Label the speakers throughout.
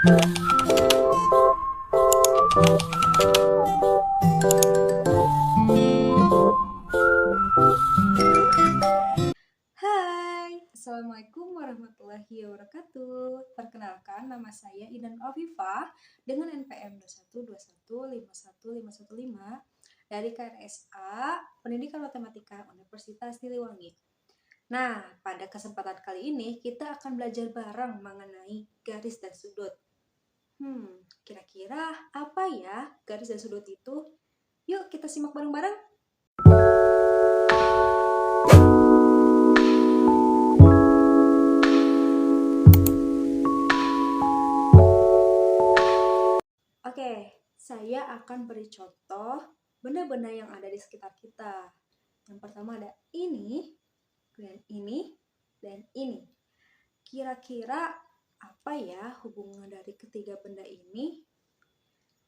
Speaker 1: Hai, Assalamualaikum warahmatullahi wabarakatuh. Perkenalkan, nama saya Idan Afifah dengan NPM 212121515 dari KRSA Pendidikan Matematika Universitas Siliwangi. Nah, pada kesempatan kali ini kita akan belajar bareng mengenai garis dan sudut. Kira-kira apa ya garis dan sudut itu? Yuk kita simak bareng-bareng. Oke, saya akan beri contoh benda-benda yang ada di sekitar kita. Yang pertama ada ini, dan ini, dan ini. Kira-kira apa ya hubungan dari ketiga benda ini?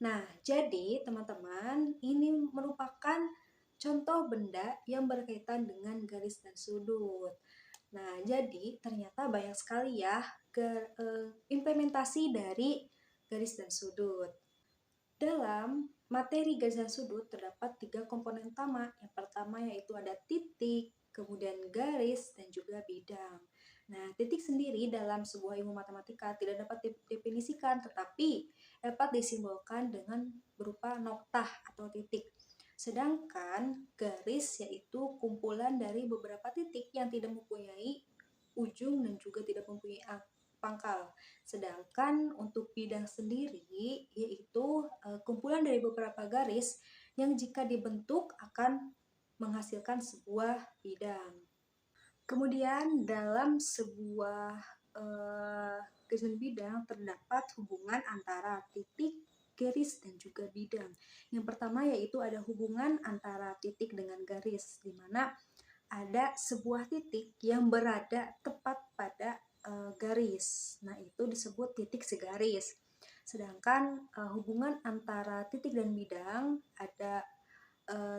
Speaker 1: Nah, jadi teman-teman, ini merupakan contoh benda yang berkaitan dengan garis dan sudut. Nah, jadi ternyata banyak sekali ya implementasi dari garis dan sudut. Dalam materi garis dan sudut terdapat 3 komponen utama. Yang pertama yaitu ada titik, kemudian garis, dan juga bidang. Nah, titik sendiri dalam sebuah ilmu matematika tidak dapat didefinisikan, tetapi dapat disimbolkan dengan berupa noktah atau titik. Sedangkan garis yaitu kumpulan dari beberapa titik yang tidak mempunyai ujung dan juga tidak mempunyai pangkal. Sedangkan untuk bidang sendiri yaitu kumpulan dari beberapa garis yang jika dibentuk akan menghasilkan sebuah bidang. Kemudian dalam sebuah garis dan bidang terdapat hubungan antara titik, garis, dan juga bidang. Yang pertama yaitu ada hubungan antara titik dengan garis, di mana ada sebuah titik yang berada tepat pada garis. Nah, itu disebut titik segaris. Sedangkan hubungan antara titik dan bidang ada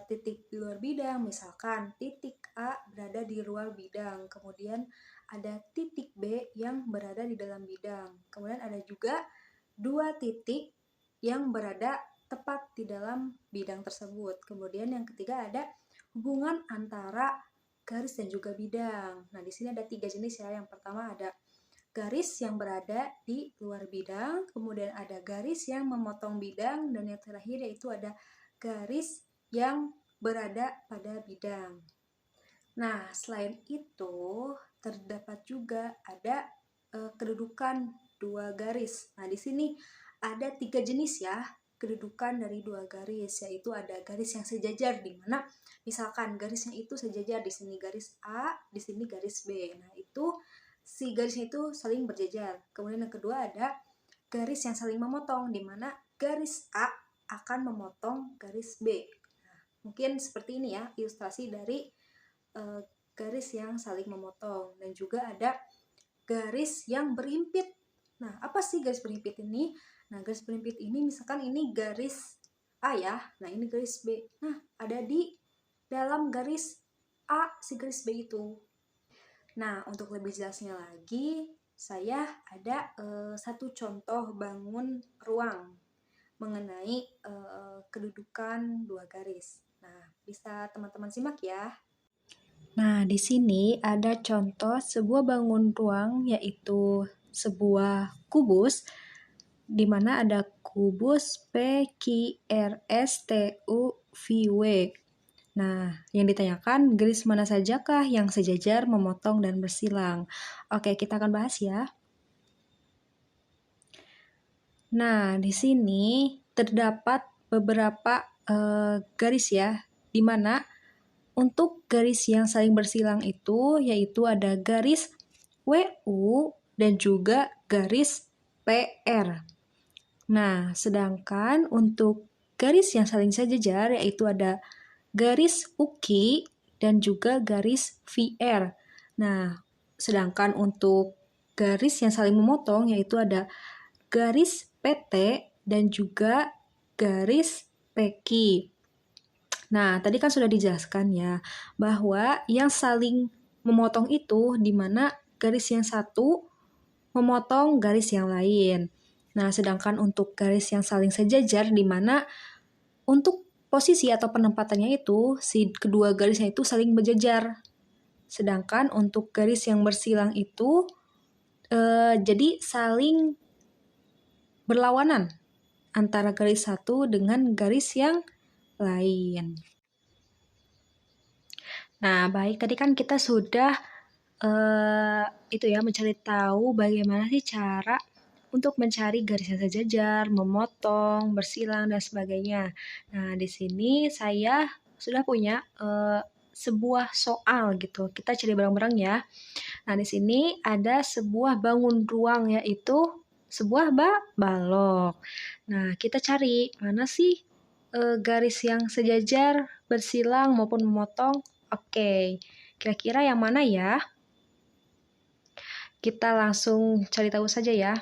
Speaker 1: titik di luar bidang, misalkan titik A berada di luar bidang, kemudian ada titik B yang berada di dalam bidang, kemudian ada juga dua titik yang berada tepat di dalam bidang tersebut. Kemudian yang ketiga ada hubungan antara garis dan juga bidang. Nah, di sini ada 3 jenis ya. Yang pertama ada garis yang berada di luar bidang, kemudian ada garis yang memotong bidang, dan yang terakhir yaitu ada garis yang berada pada bidang. Nah, selain itu terdapat juga ada kedudukan dua garis. Nah, di sini ada 3 jenis ya kedudukan dari dua garis, yaitu ada garis yang sejajar, di mana misalkan garisnya itu sejajar, di sini garis A, di sini garis B. Nah, itu si garisnya itu saling berjajar. Kemudian yang kedua ada garis yang saling memotong, di mana garis A akan memotong garis B. Nah, mungkin seperti ini ya ilustrasi dari garis yang saling memotong. Dan juga ada garis yang berhimpit. Nah, apa sih garis berhimpit ini? Nah, garis berhimpit ini misalkan ini garis A ya, nah ini garis B. Nah, ada di dalam garis A si garis B itu. Nah, untuk lebih jelasnya lagi, saya ada satu contoh bangun ruang mengenai kedudukan dua garis. Nah, bisa teman-teman simak ya. Nah, di sini ada contoh sebuah bangun ruang, yaitu sebuah kubus, di mana ada kubus PQRSTUVW. Nah, yang ditanyakan garis mana sajakah yang sejajar, memotong, dan bersilang. Oke, kita akan bahas ya. Nah, di sini terdapat beberapa garis ya, di mana untuk garis yang saling bersilang itu yaitu ada garis WU dan juga garis PR. Nah, sedangkan untuk garis yang saling sejajar yaitu ada garis UKI dan juga garis VR. Nah, sedangkan untuk garis yang saling memotong yaitu ada garis PT dan juga garis PQ. Nah, tadi kan sudah dijelaskan ya, bahwa yang saling memotong itu di mana garis yang satu memotong garis yang lain. Nah, sedangkan untuk garis yang saling sejajar di mana untuk posisi atau penempatannya itu si kedua garisnya itu saling berjejar. Sedangkan untuk garis yang bersilang itu jadi saling berlawanan antara garis satu dengan garis yang lain. Nah, baik, tadi kan kita sudah mencari tahu bagaimana sih cara untuk mencari garis yang sejajar, memotong, bersilang dan sebagainya. Nah, di sini saya sudah punya sebuah soal gitu. Kita cari bareng-bareng ya. Nah, di sini ada sebuah bangun ruang yaitu sebuah balok. Nah, kita cari mana sih garis yang sejajar, bersilang maupun memotong. Oke, kira-kira yang mana ya? Kita langsung cari tahu saja ya.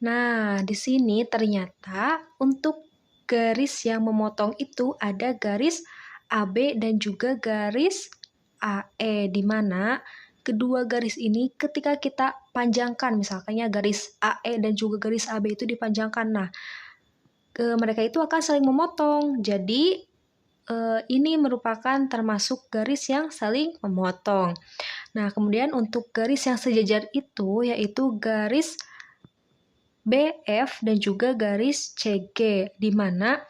Speaker 1: Nah, di sini ternyata untuk garis yang memotong itu ada garis AB dan juga garis AE, di mana kedua garis ini ketika kita panjangkan, misalkannya garis AE dan juga garis AB itu dipanjangkan. Nah, mereka itu akan saling memotong. Jadi, ini merupakan termasuk garis yang saling memotong. Nah, kemudian untuk garis yang sejajar itu yaitu garis BF dan juga garis CG, di mana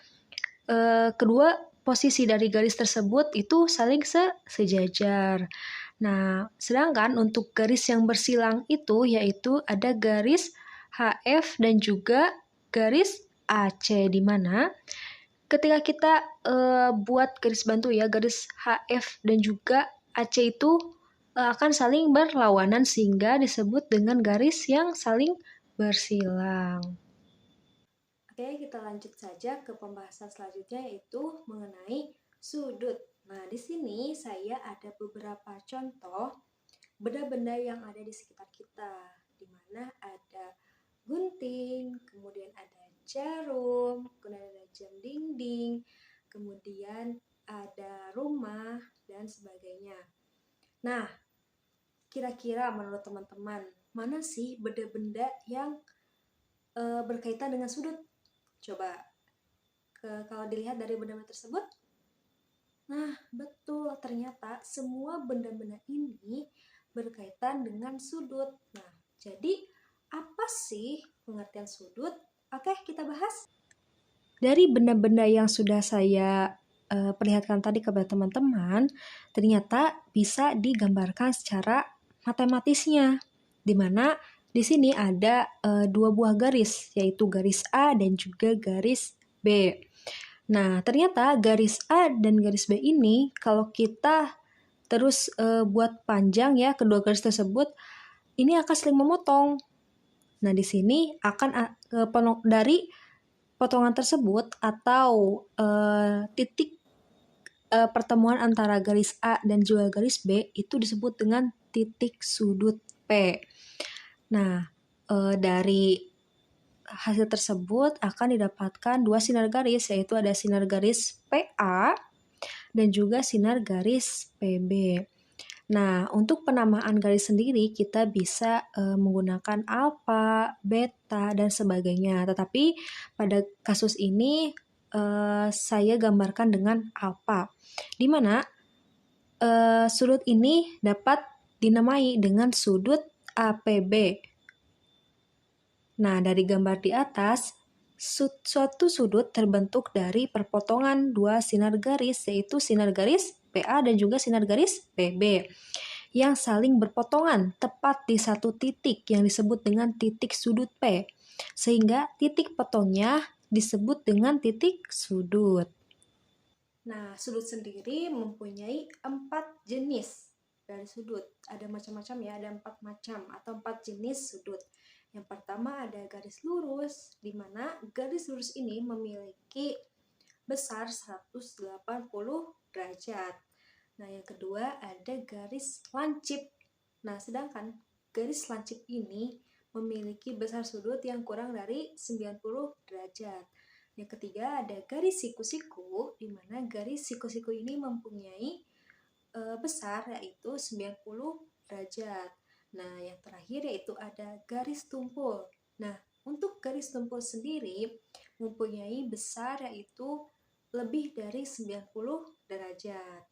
Speaker 1: kedua posisi dari garis tersebut itu saling sejajar. Nah, sedangkan untuk garis yang bersilang itu yaitu ada garis HF dan juga garis AC, di mana ketika kita buat garis bantu ya, garis HF dan juga AC itu akan saling berlawanan sehingga disebut dengan garis yang saling bersilang. Oke, kita lanjut saja ke pembahasan selanjutnya yaitu mengenai sudut. Nah, di sini saya ada beberapa contoh benda-benda yang ada di sekitar kita, di mana ada gunting, kemudian ada jarum, kemudian ada jam dinding, kemudian ada rumah, dan sebagainya. Nah, kira-kira menurut teman-teman, mana sih benda-benda yang berkaitan dengan sudut? Coba kalau dilihat dari benda-benda tersebut, nah betul, ternyata semua benda-benda ini berkaitan dengan sudut. Nah, jadi apa sih pengertian sudut? Oke, kita bahas. Dari benda-benda yang sudah saya perlihatkan tadi kepada teman-teman, ternyata bisa digambarkan secara matematisnya, di mana di sini ada dua buah garis, yaitu garis A dan juga garis B. Nah, ternyata garis A dan garis B ini kalau kita terus buat panjang ya kedua garis tersebut, ini akan saling memotong. Nah, di sini akan dari potongan tersebut atau titik pertemuan antara garis A dan juga garis B itu disebut dengan titik sudut P. Nah, dari hasil tersebut akan didapatkan dua sinar garis, yaitu ada sinar garis PA dan juga sinar garis PB. Nah, untuk penamaan garis sendiri kita bisa menggunakan alfa, beta, dan sebagainya. Tetapi pada kasus ini saya gambarkan dengan alfa, di mana sudut ini dapat dinamai dengan sudut APB. Nah, dari gambar di atas, suatu sudut terbentuk dari perpotongan dua sinar garis, yaitu sinar garis PA dan juga sinar garis PB, yang saling berpotongan tepat di satu titik yang disebut dengan titik sudut P, sehingga titik potongnya disebut dengan titik sudut. Nah, sudut sendiri mempunyai 4 jenis dari sudut. Ada macam-macam ya, ada 4 macam atau 4 jenis sudut. Yang pertama ada garis lurus, di mana garis lurus ini memiliki besar 180 derajat. Nah, yang kedua ada garis lancip. Nah, sedangkan garis lancip ini memiliki besar sudut yang kurang dari 90 derajat. Yang ketiga ada garis siku-siku, di mana garis siku-siku ini mempunyai besar yaitu 90 derajat. Nah, yang terakhir yaitu ada garis tumpul. Nah, untuk garis tumpul sendiri mempunyai besar yaitu lebih dari 90 derajat.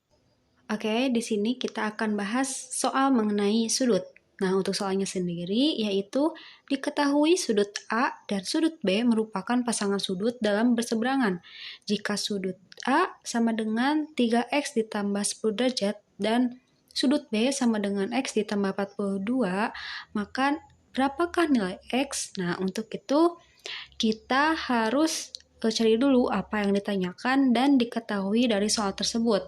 Speaker 2: Oke, di sini kita akan bahas soal mengenai sudut. Nah, untuk soalnya sendiri yaitu diketahui sudut A dan sudut B merupakan pasangan sudut dalam berseberangan. Jika sudut A sama dengan 3x ditambah 10 derajat dan sudut B sama dengan x ditambah 42, maka berapakah nilai x? Nah, untuk itu kita harus cari dulu apa yang ditanyakan dan diketahui dari soal tersebut.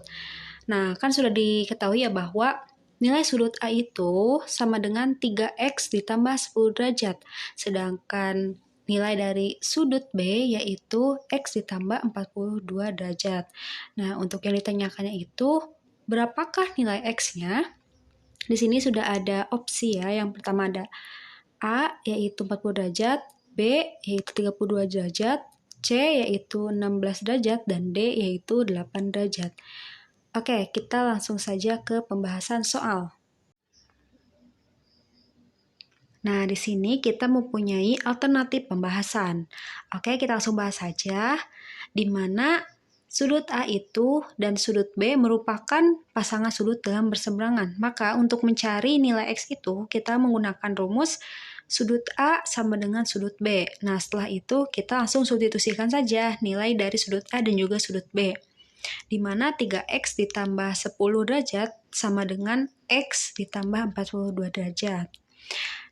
Speaker 2: Nah, kan sudah diketahui ya bahwa nilai sudut A itu sama dengan 3x ditambah 10 derajat. Sedangkan nilai dari sudut B yaitu x ditambah 42 derajat. Nah, untuk yang ditanyakannya itu berapakah nilai x-nya? Di sini sudah ada opsi ya. Yang pertama ada A yaitu 40 derajat, B yaitu 32 derajat, C yaitu 16 derajat, dan D yaitu 8 derajat. Oke, kita langsung saja ke pembahasan soal. Nah, di sini kita mempunyai alternatif pembahasan. Oke, kita langsung bahas saja. Di mana sudut A itu dan sudut B merupakan pasangan sudut dalam berseberangan. Maka untuk mencari nilai X itu, kita menggunakan rumus sudut A sama dengan sudut B. Nah, setelah itu kita langsung substitusikan saja nilai dari sudut A dan juga sudut B. Di mana 3x ditambah 10 derajat sama dengan x ditambah 42 derajat.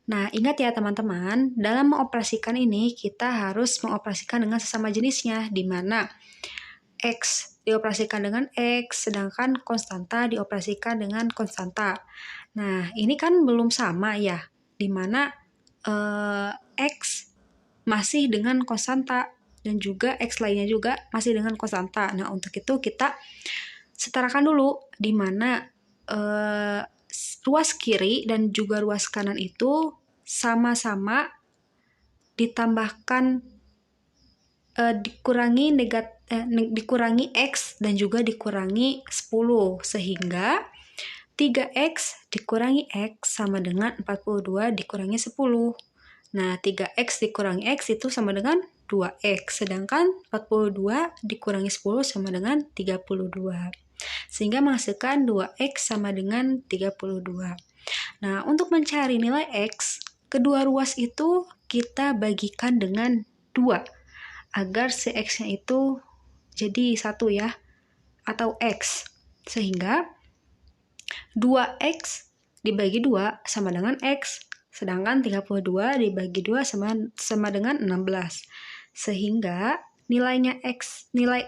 Speaker 2: Nah, ingat ya teman-teman, dalam mengoperasikan ini kita harus mengoperasikan dengan sesama jenisnya, di mana x dioperasikan dengan x, sedangkan konstanta dioperasikan dengan konstanta. Nah, ini kan belum sama ya, di mana x masih dengan konstanta, dan juga X lainnya juga masih dengan konstanta. Nah, untuk itu kita setarakan dulu di mana ruas kiri dan juga ruas kanan itu sama-sama ditambahkan dikurangi X dan juga dikurangi 10, sehingga 3X dikurangi X sama dengan 42 dikurangi 10. Nah, 3X dikurangi X itu sama dengan 2X, sedangkan 42 dikurangi 10 sama dengan 32. Sehingga menghasilkan 2X sama dengan 32. Nah, untuk mencari nilai X, kedua ruas itu kita bagikan dengan 2, agar si X-nya itu jadi 1 ya, atau X. Sehingga 2X dibagi 2 sama dengan X. Sedangkan 32 dibagi 2 sama dengan 16. Sehingga nilai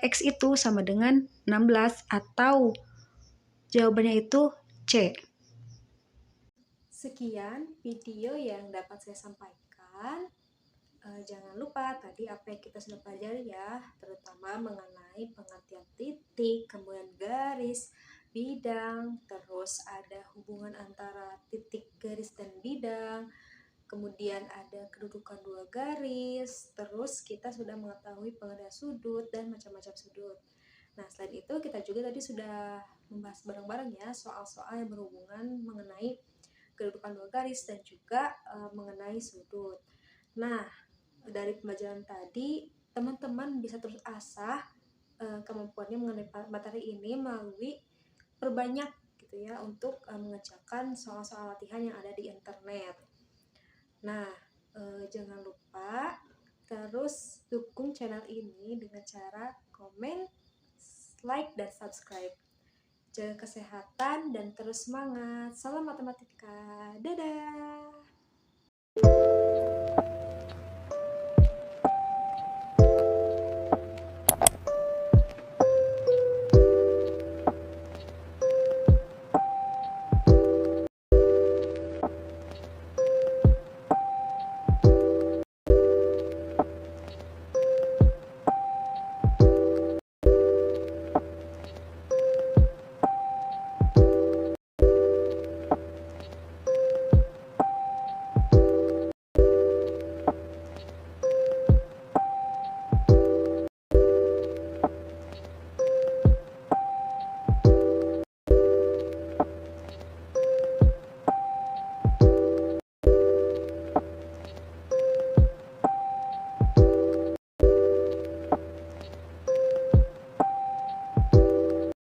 Speaker 2: X itu sama dengan 16, atau jawabannya itu C.
Speaker 1: Sekian video yang dapat saya sampaikan. Jangan lupa tadi apa yang kita sudah pelajari ya, terutama mengenai pengertian titik, kemudian garis, bidang, terus ada hubungan antara titik, garis, dan bidang, kemudian ada kedudukan dua garis, terus kita sudah mengetahui pengertian sudut dan macam-macam sudut. Nah, selain itu kita juga tadi sudah membahas bareng-bareng ya soal-soal yang berhubungan mengenai kedudukan dua garis dan juga mengenai sudut. Nah, dari pembelajaran tadi teman-teman bisa terus asah kemampuannya mengenai materi ini melalui perbanyak gitu ya untuk mengerjakan soal-soal latihan yang ada di internet. Nah, jangan lupa terus dukung channel ini dengan cara komen, like, dan subscribe. Jaga kesehatan dan terus semangat. Salam matematika. Dadah.